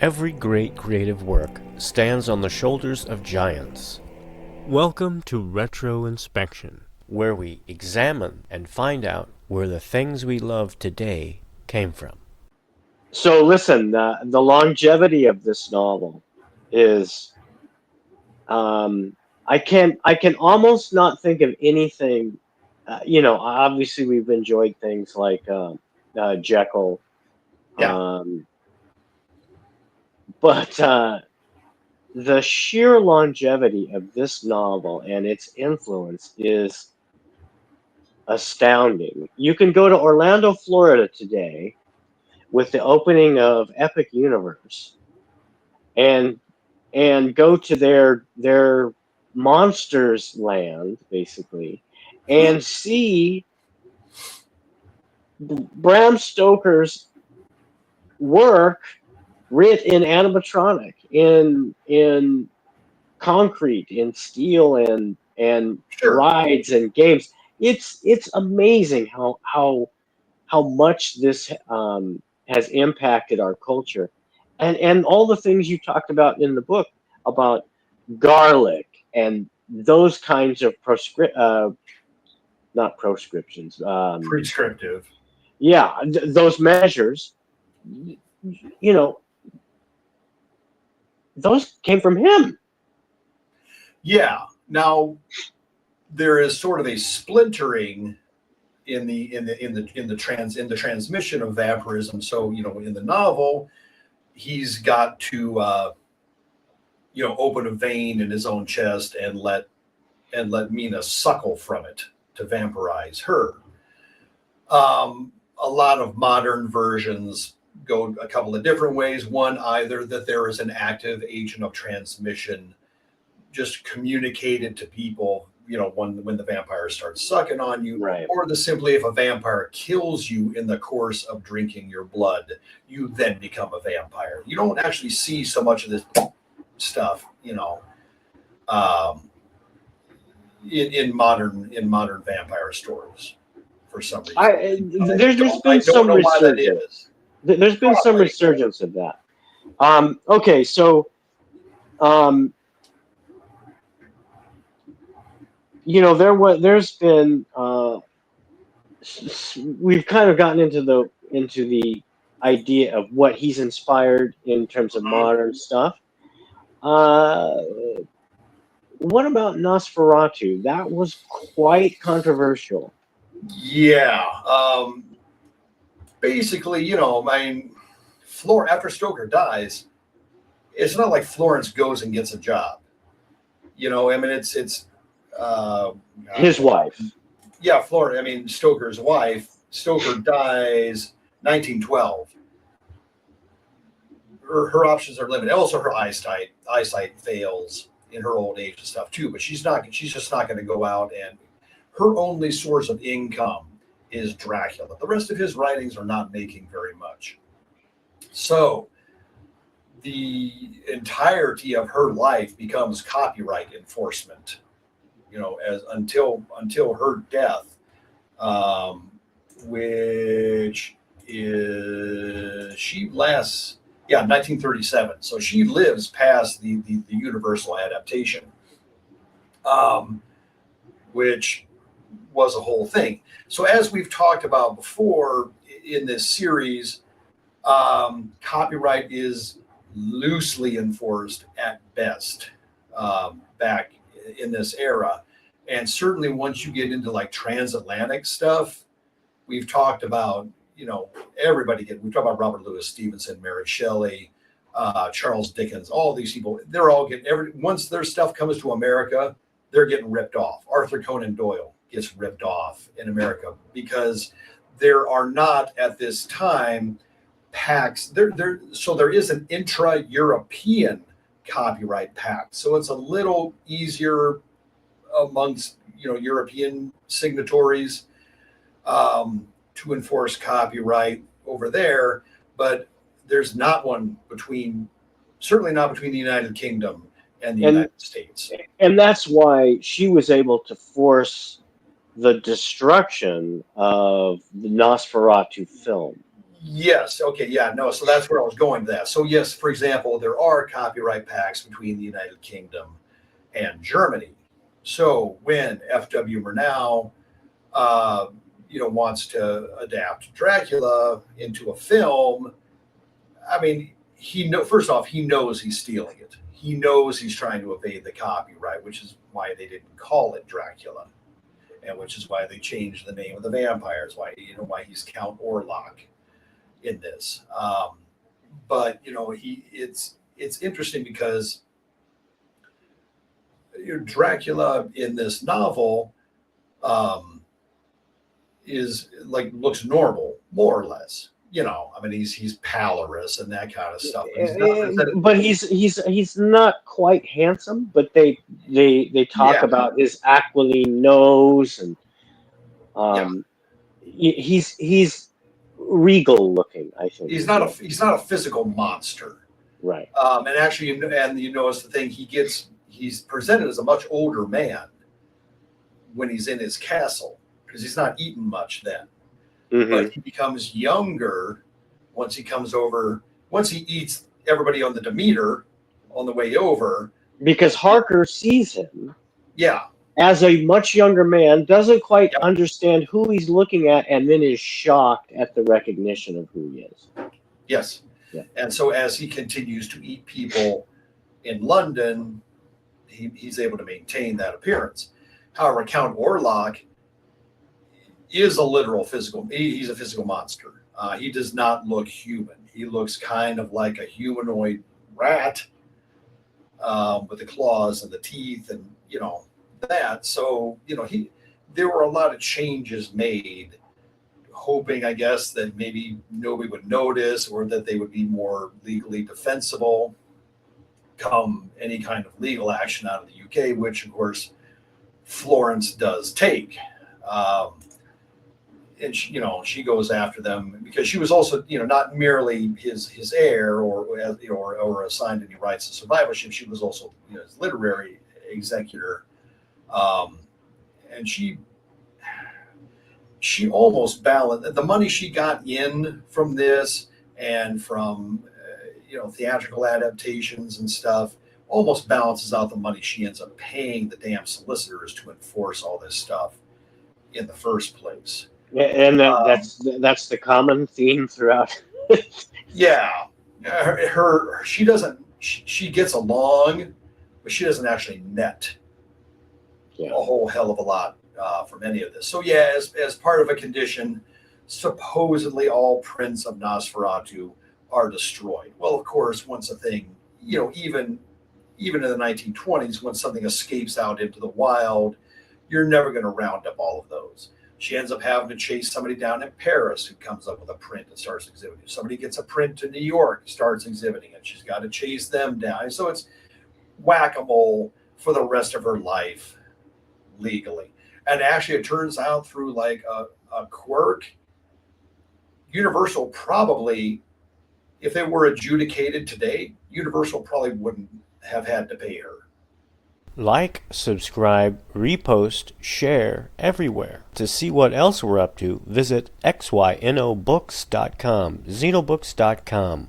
Every great creative work stands on the shoulders of giants. Welcome to RetroInspection, where we examine and find out where the things we love today came from. So listen, the longevity of this novel is, I can almost not think of anything. Obviously we've enjoyed things like Jekyll, Yeah. but the sheer longevity of this novel and its influence is astounding. You can go to Orlando, Florida today with the opening of Epic Universe and go to their monsters land basically and see Bram Stoker's work writ in animatronic, in concrete, in steel, and Sure. rides and games. It's amazing how much this has impacted our culture, and all the things you talked about in the book about garlic and those kinds of not proscriptions. Prescriptive. Yeah, those measures. You know, those came from him. Yeah. Now there is sort of a splintering in the transmission of vampirism. So in the novel, he's got to open a vein in his own chest and let Mina suckle from it to vampirize her. A lot of modern versions go a couple of different ways. One, either that there is an active agent of transmission just communicated to people, when the vampire starts sucking on you, Right. or simply if a vampire kills you in the course of drinking your blood, you then become a vampire. You don't actually see so much of this stuff, in modern vampire stories for some reason. There's been some resurgence. There's been some resurgence of that. Okay, so there's been we've kind of gotten into the idea of what he's inspired in terms of modern stuff. What about Nosferatu? That was quite controversial. Yeah. Basically, after Stoker dies, it's not like Florence goes and gets a job. It's his wife. Yeah, Florence. Stoker's wife. Stoker dies 1912. Her options are limited. Also, her eyesight fails in her old age and stuff too. But she's just not going to go out, and her only source of income is Dracula. The rest of his writings are not making very much. So the entirety of her life becomes copyright enforcement, until her death, which is she lasts 1937. So she lives past the universal adaptation, which was a whole thing. So as we've talked about before in this series, copyright is loosely enforced at best back in this era. And certainly once you get into like transatlantic stuff, we've talked about, we've talked about Robert Louis Stevenson, Mary Shelley, Charles Dickens, all these people, they're all getting once their stuff comes to America, they're getting ripped off. Arthur Conan Doyle gets ripped off in America because there are not at this time pacts. So there is an intra-European copyright pact. So it's a little easier amongst European signatories to enforce copyright over there, but there's not one certainly not between the United Kingdom and the United States. And that's why she was able to force the destruction of the Nosferatu film. Yes. Okay. Yeah. No. So that's where I was going with that. So yes, for example, there are copyright pacts between the United Kingdom and Germany. So when F.W. Murnau, uh, wants to adapt Dracula into a film, I mean, first off, he knows he's stealing it. He knows he's trying to evade the copyright, which is why they didn't call it Dracula, and which is why they changed the name of the vampires. Why he's Count Orlok in this. But it's interesting because Dracula in this novel is like looks normal, more or less. I mean, he's pallorous and that kind of stuff. But he's not presented. But he's not quite handsome. But they talk Yeah, about his aquiline nose, and yeah. he's regal looking. I think He's not a physical monster. right. And actually, you notice the thing he's presented as a much older man when he's in his castle because he's not eaten much then. Mm-hmm. But he becomes younger once he eats everybody on the Demeter on the way over. Because Harker sees him Yeah. as a much younger man, doesn't quite Yep. understand who he's looking at, and then is shocked at the recognition of who he is. Yes. Yeah. And so as he continues to eat people in London, he's able to maintain that appearance. However, Count Orlok is a literal physical. He's a physical monster. He does not look human. He looks kind of like a humanoid rat with the claws and the teeth and that. So there were a lot of changes made, hoping, I guess, that maybe nobody would notice or that they would be more legally defensible come any kind of legal action out of the UK, which of course Florence does take. And she goes after them because she was also, not merely his heir or assigned any rights of survivorship. She was also, his literary executor, and she almost balanced the money she got in from this and from theatrical adaptations and stuff. Almost balances out the money she ends up paying the damn solicitors to enforce all this stuff in the first place. And that's the common theme throughout. Yeah, she gets along, but she doesn't actually net a whole hell of a lot from any of this. So yeah, as part of a condition, supposedly all prints of Nosferatu are destroyed. Well, of course, once a thing, even in the 1920s, when something escapes out into the wild, you're never going to round up all of those. She ends up having to chase somebody down in Paris who comes up with a print and starts exhibiting. Somebody gets a print in New York, starts exhibiting it. She's got to chase them down. So it's whack-a-mole for the rest of her life legally. And actually, it turns out through like a quirk, Universal probably, if they were adjudicated today, Universal probably wouldn't have had to pay her. Like, subscribe, repost, share everywhere. To see what else we're up to, visit xynobooks.com, xenobooks.com.